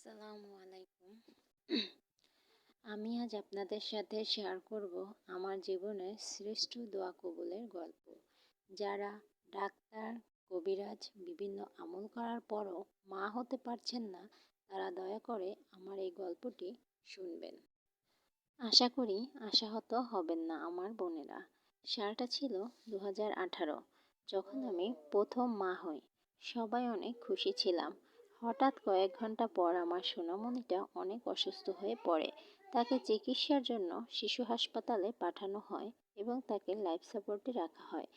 আসসালামু আলাইকুম। আমি আজ আপনাদের সাথে শেয়ার করব আমার জীবনের শ্রেষ্ঠ দোয়া কবুলের গল্প। যারা ডাক্তার, কবিরাজ বিভিন্ন আমল করার পরও মা হতে পারছেন না, তারা দয়া করে আমার এই গল্পটি শুনবেন। আশা করি আশাহত হবেন না আমার বোনেরা। সালটা ছিল 2018, যখন আমি প্রথম মা হই। সবাই অনেক খুশি ছিলাম। হঠাৎ কয়েক ঘন্টা পর আমার সোনামণিটা অনেক অসুস্থ হয়ে পড়ে। তাকে চিকিৎসার জন্য শিশু হাসপাতালে পাঠানো হয় এবং তাকে লাইফ সাপোর্টে রাখা হয়।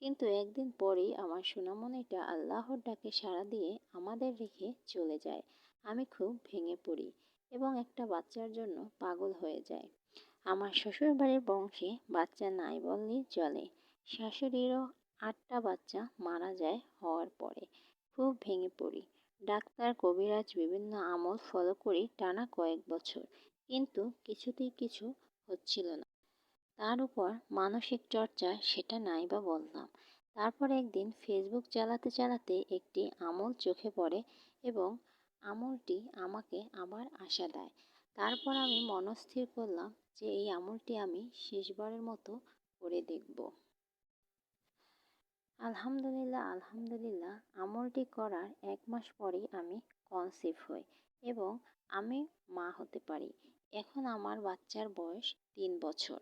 কিন্তু একদিন পরেই আমার সোনামণিটা আল্লাহর ডাকে সাড়া দিয়ে আমাদের রেখে চলে যায়। আমি খুব ভেঙে পড়ি এবং একটা বাচ্চার জন্য পাগল হয়ে যাই। আমার শ্বশুরবাড়ির বংশে বাচ্চা নাই বললেই চলে। শাশুড়িরও 8টা বাচ্চা মারা যায় হওয়ার পরে। খুব ভেঙে পড়ি। ডাক্তার, কবিরাজ বিভিন্ন আমল ফলো করি টানা কয়েক বছর, কিন্তু কিছুতেই কিছু হচ্ছিল না। তার উপর মানসিক চর্চা সেটা নাই বা বললাম। তারপর একদিন ফেসবুক চালাতে চালাতে একটি আমল চোখে পড়ে এবং আমলটি আমাকে আবার আশা দেয়। তারপর আমি মনস্থির করলাম যে এই আমলটি আমি শেষবারের মতো করে দেখব। আলহামদুলিল্লাহ আমলটি করার 1 মাস পরেই আমি কনসিভ হই এবং আমি মা হতে পারি। এখন আমার বাচ্চার বয়স 3 বছর।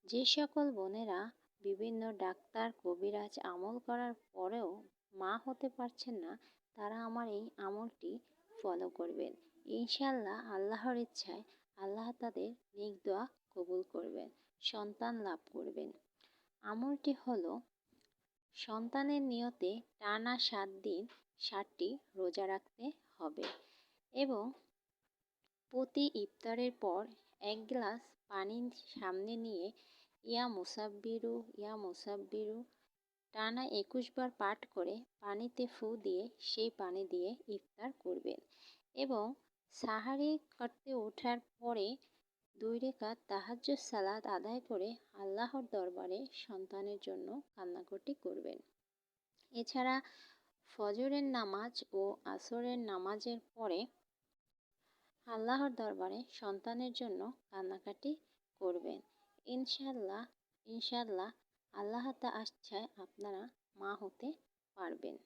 যে সকল বোনেরা বিভিন্ন ডাক্তার, কবিরাজ আমল করার পরেও মা হতে পারছেন না, তারা আমার এই আমলটি ফলো করবেন। ইনশাআল্লাহ আল্লাহর ইচ্ছায় আল্লাহ তাদের নেক দোয়া কবুল করবেন, সন্তান লাভ করবেন। আমলটি হলো, সন্তানের নিয়তে টানা 7 দিন 7টি রোজা রাখতে হবে এবং প্রতি ইফতারের পর 1 গ্লাস পানি সামনে নিয়ে ইয়া মুসাব্বিরু ইয়া মুসাব্বিরু টানা 21 বার পাঠ করে পানিতে ফু দিয়ে সেই পানি দিয়ে ইফতার করবেন এবং সাহারি করতে ওঠার পরে 2 রাকাত তাহাজ্জুদ সালাত আদায় করে আল্লাহর দরবারে সন্তানের জন্য কান্নাকাটি করবেন। এছাড়া ফজরের নামাজ ও আসরের নামাজের পরে আল্লাহর দরবারে সন্তানের জন্য কান্নাকাটি করবেন। ইনশাআল্লাহ আল্লাহ তাআলার ইচ্ছায় আপনারা মা হতে পারবেন।